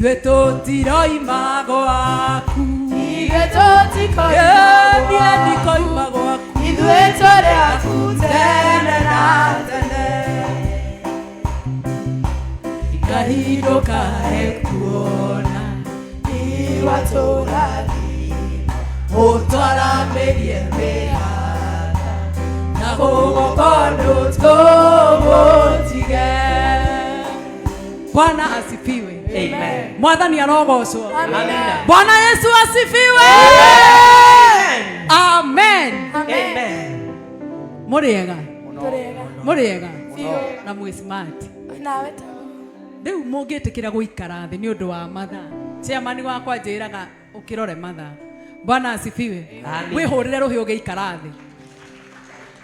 ithuĩ tũtiroima gwaku, ithuĩ tũtikoima gwaku, ithuĩ tũrĩ aku tene na tene. Kahinduka ekuona iwatũra ũtwaramĩrie mĩhaka na gũgũkondũ tũgũtige. Bwana asifiwe. Amen. Mwathani arogocwo. Amina. Bwana Yesu asifiwe. Amen. Amen. Mũrĩega. Mũrĩega. Biũ. Na mwĩ smart. Nawe ta. Rĩu mũngĩtĩkĩra gũikara thĩ nĩ ũndũ wa mathaa. Chairman wakwa njĩraga ũkĩrore mathaa. Bwana asifiwe. Wĩhũrĩre rũhĩ ũgĩikara thĩ.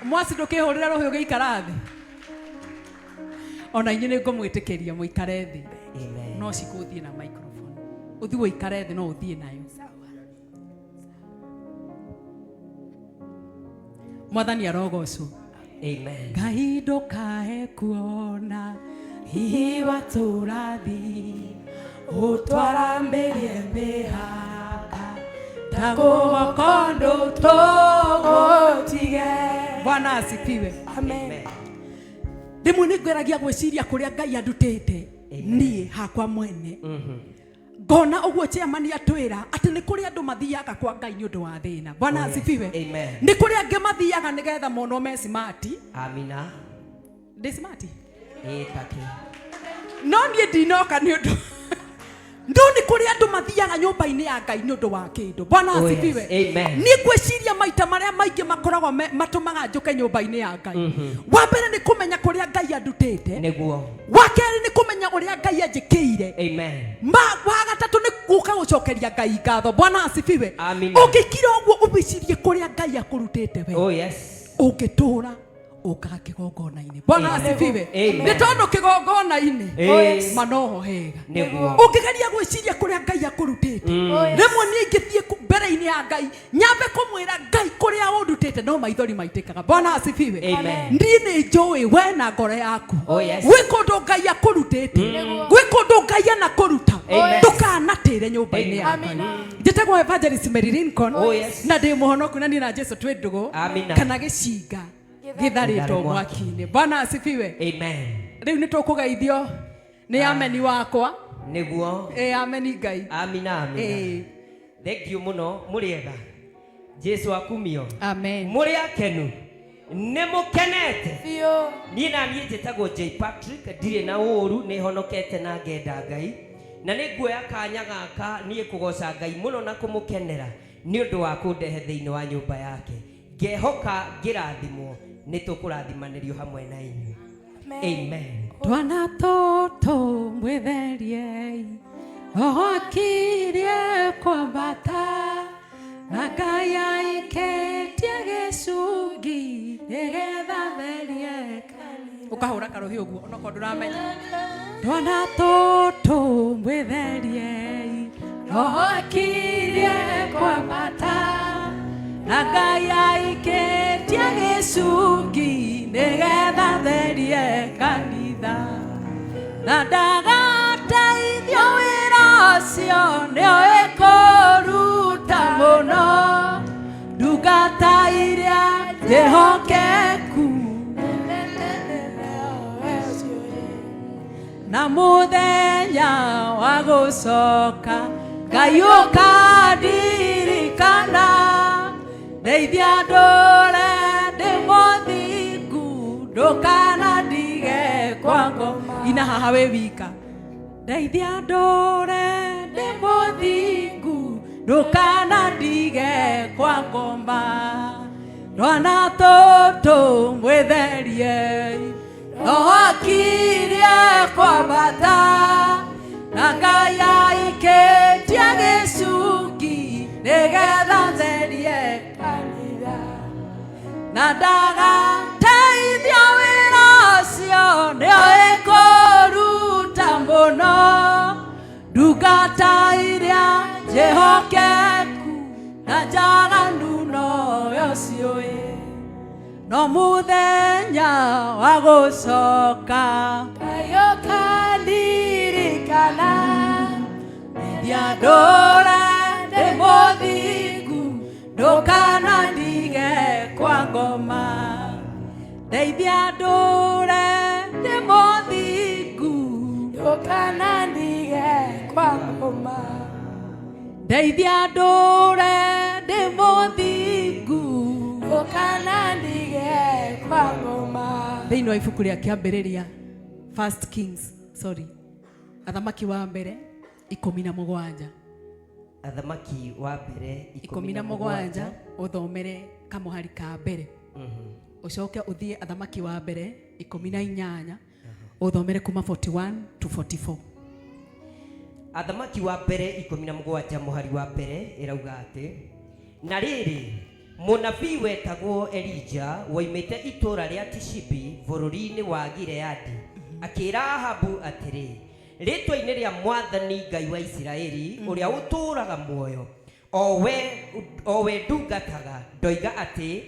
Mwasi ndũkĩhũrĩre rũhĩ ũgĩikara thĩ. Ona inyuĩ nĩngũmwĩtĩkĩria mũikare thĩ. Amen. No cikũthiĩ na microphone. Ũthiĩ ũikare thĩ no ũthiĩ nayo. Mwathani arogocwo. Amen. Ngai ndũkae kuona iwatũra thĩ ũtwaramĩrie mĩhaka ta gũgũkondũ tũgũtige. Bwana asifiwe. Amen. Rĩmwe nĩngeragia gwĩciria kũrĩa Ngai andutĩte niĩ hakwa mwene. Ngona ũguo chairman atwĩra atĩ nĩ kũrĩ andũ mathiaga kwa Ngai nĩ ũndũ wa thĩna. Bwana asifiwe. Amen. Nĩ kũrĩ angĩ mathiaga nĩgetha monwo me smart. Amina. Ndĩ smart. Taki. No niĩ ndinoka nĩ ũndũ ndoni kũrĩ andũ mathiaga nyũmba-inĩ ya Ngai nĩ ũndũ wa kĩndũ. Bwana asifiwe. Amen. Niĩ ngwĩciria maita marĩa maingĩ makoragwo matũmaga njũke nyũmba-inĩ ya Ngai. Wa mbere nĩ kũmenya kũrĩa Ngai andutĩte. Nĩguo. Wa kerĩ nĩ kũmenya ũrĩa Ngai anjĩkĩire. Amen. Wa gatatũ nĩ gũka gũcokeria Ngai ngatho. Bwana asifiwe. Amina. Ũngĩkira ũguo ũbicirie kũrĩa Ngai akũrutĩte we. Oh yes. Ũngĩtũra ũkaga kĩgongona-inĩ. Bwana asifiwe. Amen. Nĩ tondũ kĩgongona-inĩ Yes. manoho hega. Nĩguo. Ũngĩgeria gwĩciria kũrĩa Ngai akũrutĩte. Rĩmwe niĩ ingĩthiĩ mbere-inĩ ya Ngai nyambe kũmwĩra Ngai kũrĩa ũndutĩte no maithori maitĩkaga. Bwana asifiwe. Amen. Niĩ nĩ njũĩ we na ngoro yaku. Oh yes. Gwĩ kũndũ Ngai akũrutĩte. Gwĩ kũndũ Ngai anakũruta. Amen. Ndũkanatĩre nyũmba-inĩ ya Ngai. Njĩtagwo Evangelist Mary Lincoln. Oh yes. Na ndĩ mũhonoku na niĩ na Jesu twĩ ndũgũ. Amina. Kana gĩcinga gĩtharĩtwo mwaki-inĩ. Bwana asifiwe. Amen. Rĩu nĩ tũkũgeithio nĩ ameni wakwa. Nĩguo. Ameni Ngai. Amina. Amina. Thank you muno. Mũrĩega. Jesu akumio. Amen. Mũrĩ akenu. Nĩ mũkenete. Biũ. Niĩ na niĩ njĩtagwo J Patrick, ndirĩ na ũũru, nĩ honokete na ngenda Ngai. Na nĩ nguoya kanya gaka niĩ kũgoca Ngai mũno na kũmũkenera nĩ ũndũ wa kũndehe thĩinĩ wa nyũmba yake. Ngehoka ngĩrathimwo nĩ tũkũrathimanĩrio hamwe na inyuĩ. Amen. Twana tũtũ mwĩtheriei okirie kwambata na Ngai aikĩtie gĩcungi nĩgetha therie kanitha. Ũkahũra karũhi ũguo onokorwo ndũramenya. Twana tũtũ mwĩtheriei okirie kwambata na Ngai aikĩtie gĩcungi nĩgetha therie kanitha na ndagateithio wĩra ũcio nĩoĩ kũruta mũno ndungata iria njĩhokeku na mũthenya wa gũcoka Ngai ũkandirikana ndeithia ndũre ndĩ mũthingu ndũkanandige kwa ngoma. Ina haha wĩ wika. Ndeithia ndũre ndĩ mũthingu ndũkanandige kwa ngoma. Twana tũtũ mwĩtheriei okirie kwambata na Ngai aikĩtie gĩcungi nĩgetha therie kanitha na ndagateithio wĩra ũcio nĩoĩ kũruta mũno ndungata iria njĩhokeku na njaganu noyo ciũĩ no mũthenya wa gũcoka Ngai ũkandirikana ndũra ndĩ mũthingu ndũkanandige kwa ngoma Ndeithia ndũre ndĩ mũthingu ndũkanandige kwa ngoma Ndeithia ndũre ndĩ mũthingu ndũkanandige kwa ngoma Thĩinĩ wa ibuku rĩa kĩambĩrĩria First Kings, Athamaki wa mbere 17 Athamaki wa mbere 17 uthomere kamuhari ka mbere ucoke uthie Athamaki wa mbere 18 uthomere kuma 41 to 44 Athamaki wa mbere 17 muhari wa mbere irauga ati na riri munabii wetagwo Elija waimite itura ria Tishibi bururi-ini wa Gileadi akira Ahabu atiri ritwa-ini ria Mwathani Ngai wa Isiraeli uria uturaga muoyo o we ndungataga ndoiga ati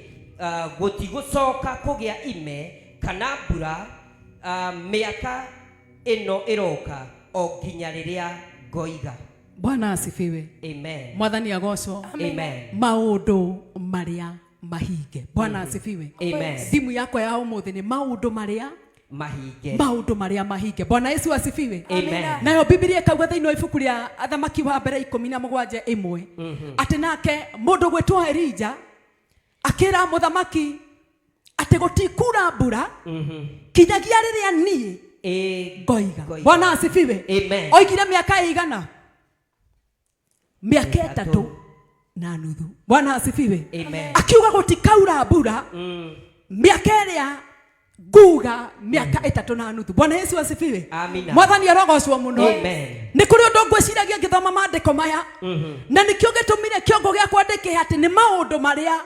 gutigucoka kugia ime kana mbura miaka ino iroka o nginya riria ngoiga. Bwana asifiwe. Amen. Mwathani agocwo. Amen. Maundu maria mahinge. Bwana asifiwe. Amen. Simu yako ya umuthi ni maundu maria mahinge. Maundu maria mahinge. Bwana Yesu asifiwe. Amen. Nayo Biblia ikauga thĩinĩ wa ibuku rĩa Athamaki wa mbere 17:1 atĩ nake mũndũ gwĩtwo Elija akĩra mũthamaki atĩ gũtikura mbura kinyagia rĩrĩa niĩ ngoiga. Bwana asifiwe. Amen. Oigire miaka igana? Miaka 3 na nuthu. Bwana asifiwe. Amen. Akiuga gũtikaura mbura miaka ĩrĩa nguga miaka 3 na nuthu. Bwana Yesu asifiwe. Amina. Mwathani arogocwo muno. Amen. Nĩ kũrĩ ũndũ ngwĩciragia ngĩthoma maandĩko maya na nĩkĩo gĩtũmire kĩongo gĩa kwandĩke atĩ nĩ maũndũ marĩa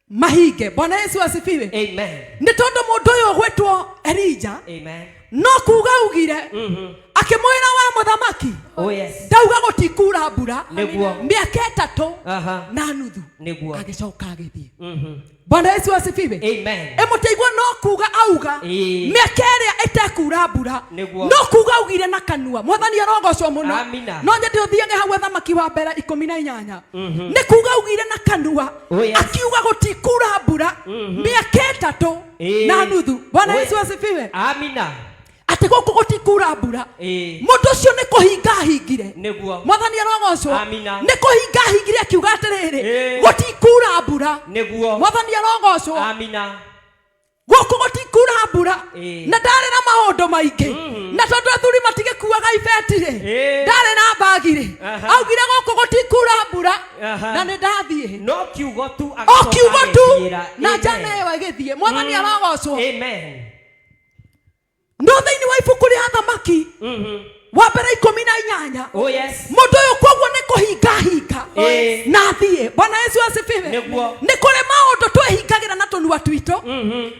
mahinge. Bwana Yesu asifiwe. Amen. Nĩ tondũ mũndũ ũyũ gwĩtwo Elija Amen. no kuga ugire akimwira wa muthamaki oh yes ndauga gutikura mbura niguo miaka 3 na nuthu niguo agicoka agithie. Bwana Yesu asifiwe. Amen. Emuteigwa no kuga auga miaka ĩrĩa itakura mbura no kuga ugire na kanua. Mwathani arogocwo muno. No nyende uthiage hau Athamaki wa mbere 18 nĩ kuga ugire na kanua akiuga gutikura mbura miaka 3 na nuthu. Bwana Yesu asifiwe. Amina. Ati gũkũ gũtikura mbura mũndũ ũcio nĩ kũhinga hingire. Mwathani arogocwo nĩ kũhinga hingire akiuga atĩrĩrĩ gũtikura mbura. Mwathani arogocwo gũkũ gũtikura mbura na ndarĩ na maũndũ maingĩ na tondũ athuri matigĩkuaga ibeti-rĩ ndarĩ na mbagi-rĩ augire gũkũ gũtikura mbura na nĩ ndathiĩ no kiugo tu na njana ĩyo ĩgĩthiĩ. Mwathani arogocwo. Amen. No thĩinĩ wa ibuku rĩa Athamaki wa mbere 18 oh yes mũndũ ũyũ koguo nĩ kũhinga hinga na thiĩ. Bwana Yesu asifiwe. Nĩ kũrĩ maũndũ twĩhingagĩra na tũnua twitũ,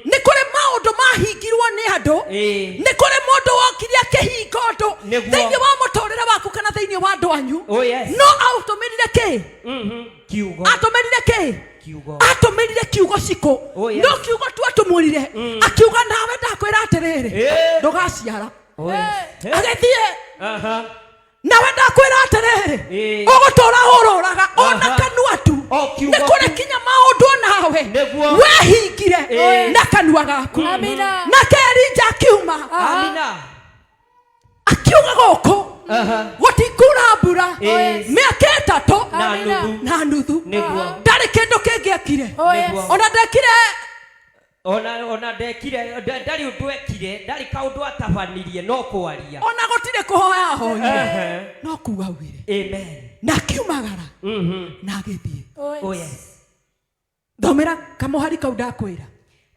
nĩ kũrĩ maũndũ mahingirwo nĩ andũ, nĩ kũrĩ mũndũ wokire akĩhinga ũndũ thĩinĩ wa mũtũrĩre waku kana thĩinĩ wa andũ anyu no aũtũmĩrire kĩ? Kiugo. Atũmĩrire kĩ? Atũmĩrire kiugo cikũ? No kiugo tu atũmũrire akiuga nawe ndakwĩra atĩrĩrĩ ndũgaciara agĩthiĩ nawe ndakwĩra atĩrĩrĩ ũgũtũra ũrũraga ona kanua tu. Nĩ kũrĩ kinya maũndũ nawe wehingire na kanua gaku. Nake Elija akiuma akiuga gũkũ gũtikura mbura mĩaka 3 na nuthu. Ndarĩ kĩndũ kĩngĩekire ona ndekire ona ndekire ndari undu ekire ndari kaundu atabanirie no kwaria ona gutire kuhoya hoire no kuga wire. Amen. Na kiumagara na agithie. Oh yes. Thomera kamuhari kau ndakwira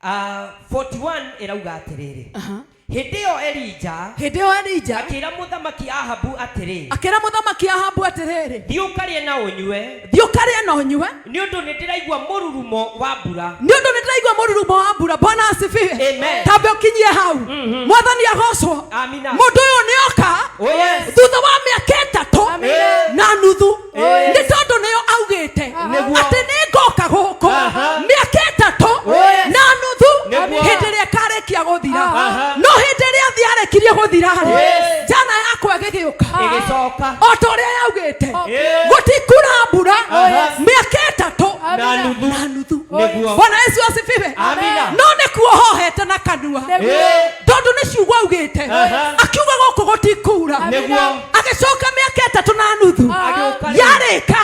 41 irauga atiriri Hĩndĩ ĩyo Elija akĩra mũthamaki Ahabu atĩrĩ thiĩ ũkarĩe na ũnyue nĩ ũndũ nĩ ndĩraigua mũrurumo wa mbura. Bwana asifiwe. Amen. Tambe ũkinyie hau. Mwathani agocwo. Mũndũ ũyũ nĩ oka thutha wa mĩaka 3 na nuthu nĩ tondũ nĩyo augĩte atĩ nĩ ngoka gũkũ mĩaka 3 na nuthu hĩndĩ ĩrĩa karĩkia gũthira. No hĩndĩ ĩrĩa thiarekirie gũthira jana yakwa gĩgĩũka ĩgĩcoka o ta ũrĩa yaugĩte gũtikura mbura mĩaka ĩtatũ na nuthu nĩguo. Bwana Yesu asifiwe. Amina. No nĩ kuohohete na kanua tondũ nĩ ciugo augĩte akiuga gũkũ gũtikura agĩcoka mĩaka ĩtatũ na nuthu yarĩka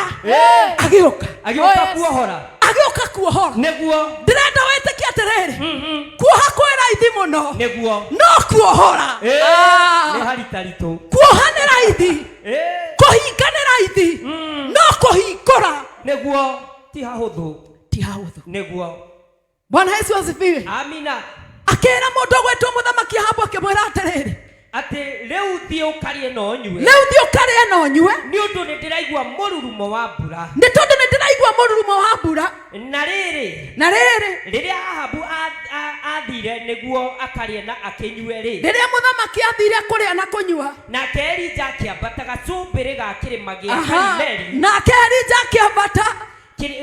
agĩũka kuohora nĩguo. ndĩrenda wĩtĩkie atĩrĩrĩ kuoha kwĩ raithi mũno nĩguo no kuohora nĩ haritaritũ. kuoha nĩ raithi kũhinga nĩ raithi no kũhingũra nĩguo ti hahũthũ nĩguo. Bwana Yesu asifiwe. Amina. akĩra mũndũ gwĩtwo mũthamaki Ahabu akĩmwĩra atĩrĩrĩ atĩ rĩu thiĩ ũkarĩe na ũnyue nĩ ũndũ nĩ ndĩraigua mũrurumo wa mbura. nĩ tondũ nĩ ndĩraigua mũrurumo wa mbura. na rĩrĩ rĩrĩa Ahabu athire nĩguo akarĩe na akĩnyue rĩrĩa mũthamaki athire kũrĩa na kũnyua nake Elija akĩambata gacũmbĩrĩ ga kĩrĩma gĩa Karimeli. nake Elija akĩambata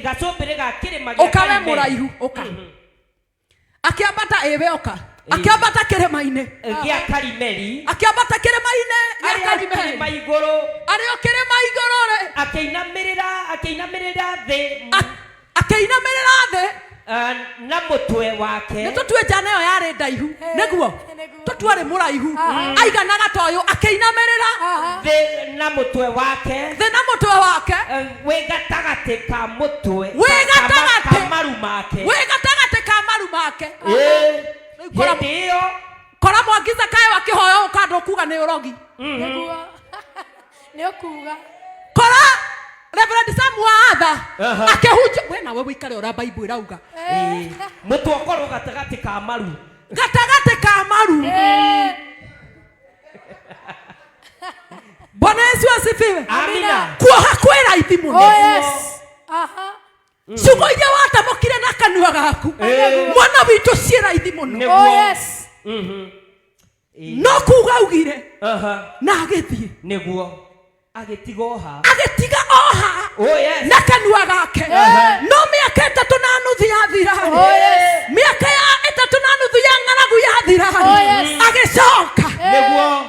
gacũmbĩrĩ ga kĩrĩma gĩa ũkawe mũraihu akĩambata oka akĩambata kĩrĩma-inĩ gĩa Karimeli. akĩambata kĩrĩma-inĩ gĩa Karimeli kĩrĩma igũrũ arĩ o kĩrĩma igũrũ rĩ akĩinamĩrĩra thĩ na mũtwe wake. nĩ tũtue njana ĩyo yarĩ ndaihu nĩguo tũtue arĩ mũraihu aiganaga ta ũyũ akĩinamĩrĩra thĩ na mũtwe wake wĩ gatagatĩ ka mũtwe ka maru make hĩndĩ ĩyo kora Mwangiza kae wakĩhoya ũkandũ kuga nĩ ũrogi nĩ ũkuga kora Reverend Sam Watha akĩhunja we nawe wĩikare ũrĩa Bible ĩrauga mũtwe ũkorwo gatagatĩ ka maru Bwana Yesu asifiwe. Amina. kuoha kwĩ raithi mũno ciugo iria watamũkire na kanua gaku mwana witũ ciĩ raithi mũno no kuga augire na agĩthiĩ nĩguo agĩtiga oha na kanua gake no mĩaka ĩtatũ na nuthu yathira mĩaka ya ĩtatũ na nuthu ya ng'aragu yathira agĩcoka nĩguo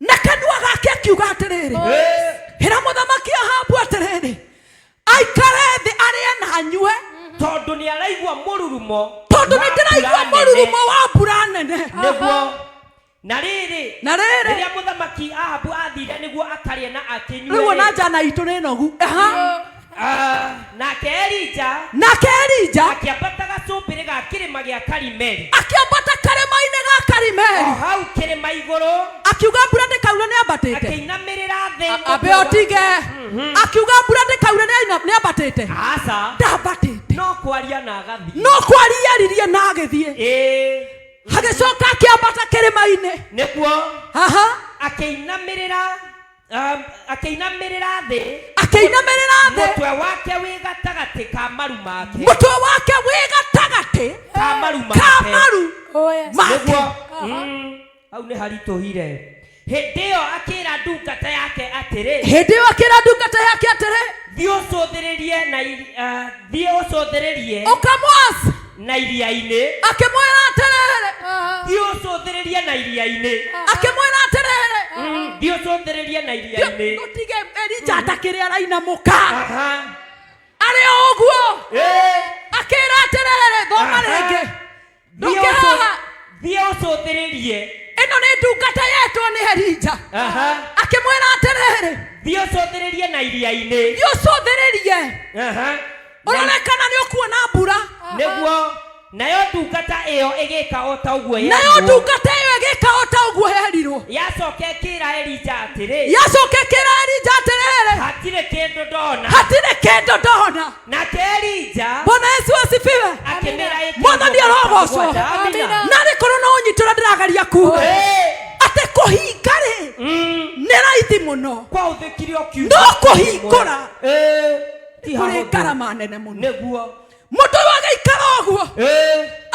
na kanua gake akiuga atĩrĩrĩ hĩra mũthamaki Ahabu atĩrĩrĩ aikare thĩ arĩe na anyue tondũ nĩ araigua mũrurumo wa mbura nene nĩguo. na rĩrĩ rĩrĩa mũthamaki Ahabu athire nĩguo akarĩe na akĩnyue rĩu na njana itũ nĩ nogu nake Elija akĩambata gacũmbĩrĩ ga kĩrĩma gĩa Karimeli o hau kĩrĩma igũrũ akiuga mbura ndĩkaura nĩ ambatĩte akĩinamĩrĩra thĩ ambe otige akiuga mbura ndĩkaura nĩ ambatĩte aca ndambatĩte no kwaria na agathiĩ no kwaria aririe na agĩthiĩ agĩcoka akĩambata kĩrĩma-inĩ nĩguo akĩinamĩrĩra thĩ mũtwe wake wĩ gatagatĩ ka maru make nĩguo. hau nĩ haritũhire. hĩndĩ ĩyo akĩra ndungata yake atĩrĩ thiĩ ũcũthĩrĩrie na iria-inĩ akĩmwĩra atĩrĩrĩ thiĩ ũcũthĩrĩrie na iria-inĩ gũtige Elija atakĩrĩ arainamũka arĩ o ũguo akĩra atĩrĩrĩ thoma rĩngĩ thiĩ ũcũthĩrĩrie. ĩno nĩ ndungata yetwo nĩ Elija akĩmwĩra atĩrĩrĩ thiĩ ũcũthĩrĩrie na iria-inĩ ũrore kana nĩ ũkuona mbura nĩguo. nayo ndungata ĩyo ĩgĩka o ta ũguo yerirwo yacoka ĩkĩra Elija atĩrĩ hatirĩ kĩndũ ndona. nake Elija Bwana Yesu asifiwe. akĩmĩra Mwathani arogocwo na rĩ korwo no ũnyitũra ndĩragaria kuga atĩ kũhinga rĩ nĩ raithi mũno no kũhingũra kũrĩ ngarama nene mũno nĩguo. mũndũ ũyũ agĩikara ũguo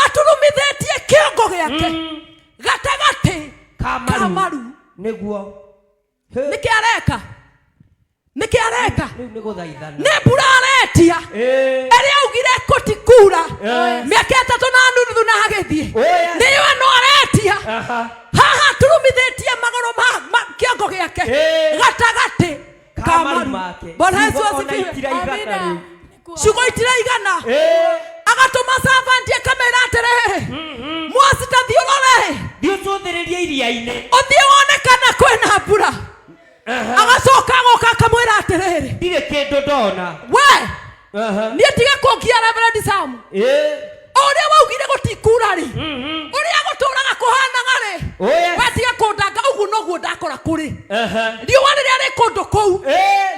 aturumithĩtie kĩongo gĩake gatagatĩ ka maru nĩguo. nĩkĩ areka rĩu nĩ gũthaithana nĩ mbura aretia ĩrĩa augire gũtikura mĩaka ĩtatũ na nuthu na agĩthiĩ nĩyo no aretia haha arumithitie maguru ma kiongo giake gatagati kamaru make. Bwana Yesu asifiwe. Amina. Ciugo itiraigana. Agatuma servant akamera atiriri mwasi tathiurore thiuthuririe iria-ini uthie wone kana kwina mbura. Agacoka agoka akamwira atiriri ndirĩ kĩndũ ndona we niĩ tige kũngia Reverend Sam ũrĩa waugire gũtikura-rĩ ũrĩa gũtũraga kũhanaga-rĩ we tige kũndanga ũguo noguo ndakora kũrĩ riũa rĩrĩa rĩ kũndũ kũu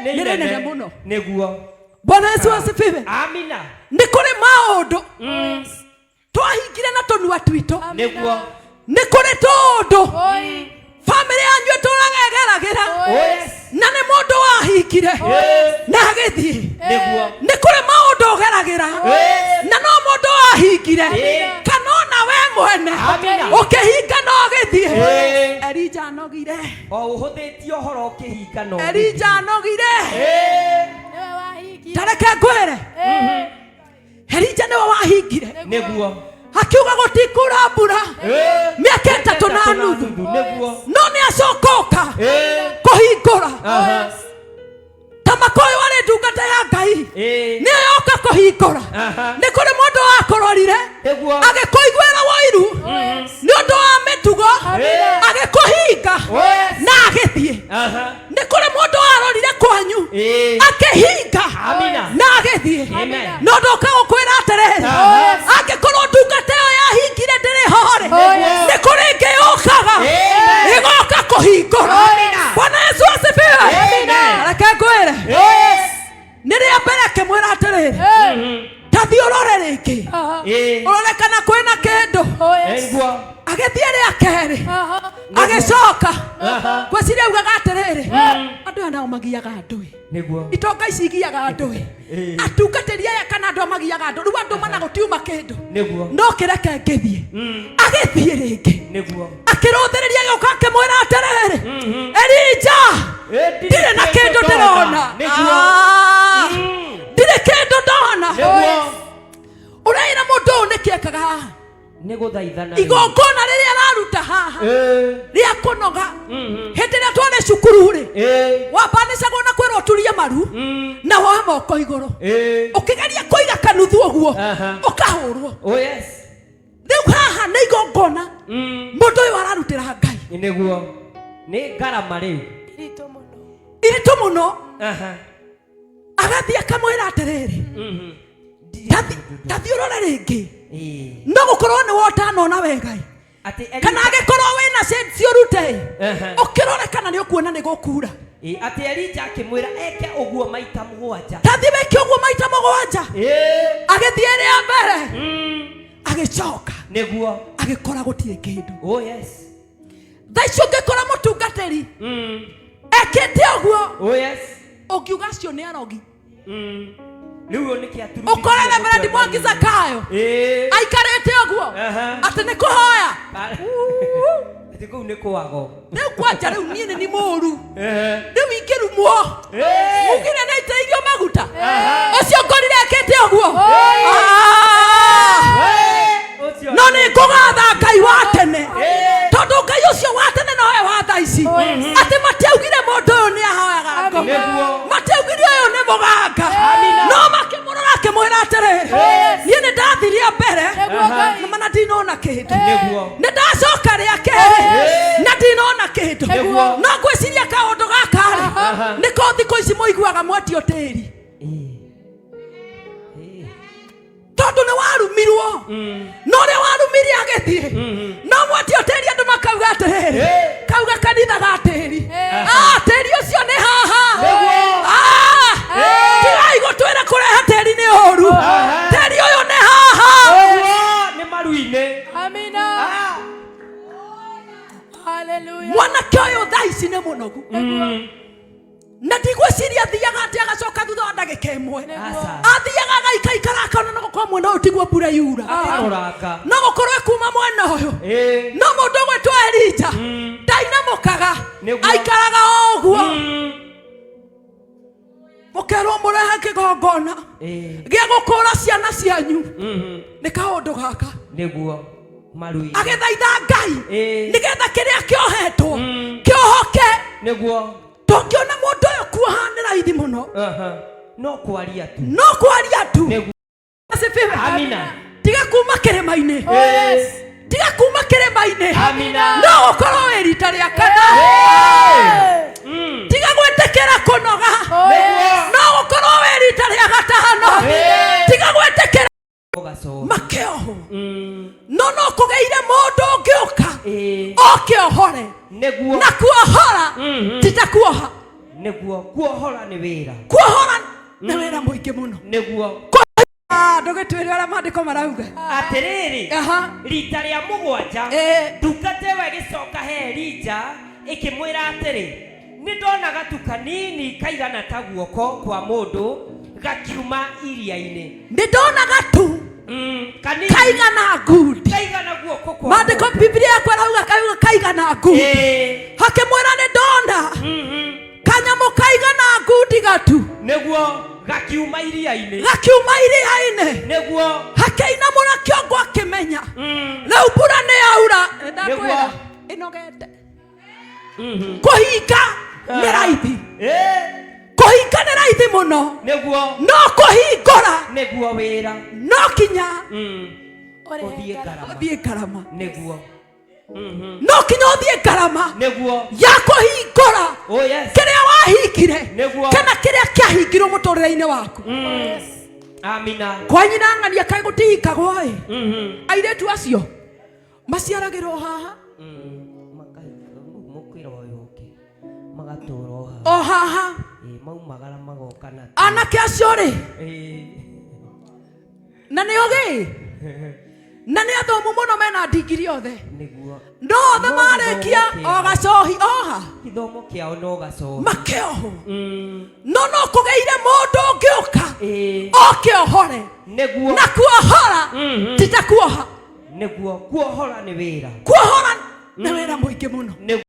nĩ rĩnene mũno. Nĩguo. Bwana Yesu asifiwe. Amina. Nĩ kũrĩ maũndũ twahingire na tũnua twitũ. Nĩguo. Nĩ kũrĩ tũndũ family yanyu ĩtũraga ĩgeragĩra na nĩ mũndũ wahingire na agĩthiĩ. Nĩguo. Nĩ kũrĩ maũndũ ũgeragĩra na no mũndũ wahingire kana ona we mwene ũkĩhinga no ũgĩthiĩ. Elija anogire. O ũhũthĩtie ũhoro ũkĩhinga no. Elija anogire. Tareke ngwĩre Elija nĩwe wahingire. Nĩguo. Akiuga gũtikura mbura mĩaka 3 na nuthu no nĩ acokoka kũhingũra. Tamakoyo wale ndungata ya Ngai nĩ yoka kũhingũra. Nĩ kũrĩ mũndũ wakũrorire agĩkũiguĩra woiru nĩ ũndũ wa mĩtugo agĩkũhinga na agĩthiĩ. Nĩ kũrĩ mũndũ warorire kwanyu akĩhinga na agĩthiĩ. No ndoka gũkwĩra atĩrĩrĩ angĩkorwo ndungata ĩyo yahingire ndĩrĩ ho-rĩ nĩ kũrĩ ĩngĩ yũkaga ĩgoka kũhingũra. Bwana Yesu asifiwe. Reke ngwĩre nĩ rĩa mbere kĩmwĩra atĩrĩrĩ tathiĩ ũrore rĩngĩ ũrore kana kwĩna kĩndũ. Agĩthiĩ rĩa kerĩ agĩcoka ngwĩciria augaga atĩrĩrĩ andũ aya nao magiaga andũ. Itonga ici igiaga andũ. Atungatĩri aya kana andũ magiaga andũ. Rĩu andũ mana gũtiuma kĩndũ no kĩreke ngĩthiĩ. Agĩthiĩ rĩngĩ akĩrũthĩrĩria gĩoka akĩmwĩra atĩrĩrĩ Elija ndirĩ na kĩndũ ndĩrona. Ndirĩ kĩndũ ndona. Ũraira mũndũ ũyũ nĩkĩ ekaga haha? Nĩ gũthaithana. Igongona rĩrĩa araruta haha rĩa kũnoga hĩndĩ ĩrĩa twarĩ cukuru-rĩ wambanĩcagwo na kwĩrwo turie maru na woe moko igũrũ ũkĩgeria kũiga kanuthu ũguo ũkahũrwo. Rĩu haha nĩ igongona mũndũ ũyũ ararutĩra Ngai. Nĩguo. Nĩ ngarama rĩu iritũ mũno. Agathiĩ akamwĩra atĩrĩrĩ tathiĩ ũrore rĩngĩ no gũkorwo nĩ wotanona wega kana angĩkorwo wĩna sense ũrute ũkĩrore kana nĩ ũkuona nĩ gũkura. Atĩ Elija akĩmwĩra eke ũguo maita 7. Tathiĩ wĩke ũguo maita 7. Agĩthiĩ rĩa mbere agĩcoka nĩguo agĩkora gũtirĩ kĩndũ. Thaa icio ũngĩkora mũtungatĩri ekĩte ũguo ũngiuga acio nĩ arogi. Ukora Reverend Mwangi Zakayo aikarĩte ũguo atĩ nĩ kũhoya atĩ kũu nĩ kwago. Rĩu kwanja rĩu niĩ nĩ mũũru rĩu ingĩrumwo ugire nĩ iteithio maguta ũcio ngorire ekĩte ũguo. No nĩ kũgatha Ngai wa tene tondũ Ngai ũcio wa tene nowe wa thaa ici atĩ matiaugire mũndũ ũyũ nĩ ahoyaga ngo matiaugire ũyũ nĩ mũganga no makĩmũrora akĩmwĩra atĩrĩrĩ niĩ nĩ ndathirie mbere na mana ndinona kĩndũ nĩ ndacoka rĩa kerĩ na ndinona kĩndũ no ngwĩciria kaũndũ gaka-rĩ nĩko thikũ ici mũiguaga mwatio tĩri tondũ nĩ warumirwo no ũrĩa warumire agĩthiĩ no mwatio tĩri andũ makauga atĩrĩrĩ kauga kanitha ga tĩri tĩri ũcio nĩ haha tigai gũtwĩra kũreha tĩri nĩ ũru tĩri ũyũ nĩ haha nĩ maru-inĩ. Amina. Hallelujah. Mwanake ũyũ thaa ici nĩ mũnogu na ndigwĩciria athiaga atĩ agacoka thutha wa ndagĩka ĩmwe athiaga agaikaikara akona no gũkorwo mwena ũyũ tiguo mbura yura no gũkorwo kuma mwena ũyũ no mũndũ ũgwĩtwo Elija ndainamũkaga aikaraga o ũguo mũkerwo mũrehe kĩgongona gĩa gũkũũra ciana cianyu nĩ kaũndũ gaka nĩguo maru-inĩ agĩthaitha Ngai nĩgetha kĩrĩa kĩohetwo Niguo. Tũngĩona mũndũ ũyũ kuoha nĩ raithi mũno. No kwaria tu. No kwaria tu. Niguo. Asifiwe. Amina. Tiga kuma kĩrĩma-inĩ. Tiga kuma kĩrĩma-inĩ. Amina. No ũkorwo wĩ rita rĩa kana. Tiga gwĩtĩkĩra kũnoga. No ũkorwo wĩ rita rĩa gatano. Tiga gwĩtĩkĩra makĩoho. No kũgeire mũndũ ũngĩũka oke ohore. Niguo. Na kuohora tita kuoha. Niguo. Kuohora nĩ wĩra. Kuohora nĩ wĩra mũingĩ mũno. Niguo. Ndũgĩtwĩre ũrĩa maandĩko marauga. Atĩrĩrĩ, rita rĩa mũgwanja ndungata ĩyo ĩgĩcoka he Elija ĩkĩmwĩra atĩrĩ, nĩ ndona gatu kanini kaigana ta guoko kwa mũndũ gakiuma iria-inĩ. Nĩ ndona gatu kanini kaigana ngundi. Kaigana guoko kwa maandĩko Biblia yakwa arauga kaigana ngundi. Hakĩmwĩra nĩ ndona kanyamũ kaigana ngundi gatu. Nĩguo gakiuma iria-inĩ. Gakiuma iria-inĩ. Nĩguo. Hakĩinamũra kĩongo akĩmenya rĩu mbura nĩ yaura. Nĩguo. Ĩnogete. Kũhinga nĩ raithi. Kũhinga nĩ raithi mũno. Nĩguo. No kũhingũra nĩguo wĩra. No kinya ũthiĩ ngarama. Nĩguo. No kinya ũthiĩ ngarama nĩguo ya kũhingũra kĩrĩa wahingire kana kĩrĩa kĩahingirwo mũtũrĩre-inĩ waku. Amina. Kwa nyina ng'ania kaĩ gũtihingagwo ĩ. Airĩtu acio maciaragĩrwo haha mũkĩra ũyũ ũngĩ magatũũra o haha maumagara magoka na anake acio rĩ na nĩ ũgĩ na nĩ athomu mũno mena ndigiri othe. Nĩguo. No othe marĩkia o gacohi oha gĩthomo kĩao no gacohi makĩoho. No kũgeire mũndũ ũngĩũka oke ohore. Nĩguo. Na kuohora tita kuoha. Nĩguo. Kuohora nĩ wĩra. Kuohora nĩ wĩra mũingĩ mũno.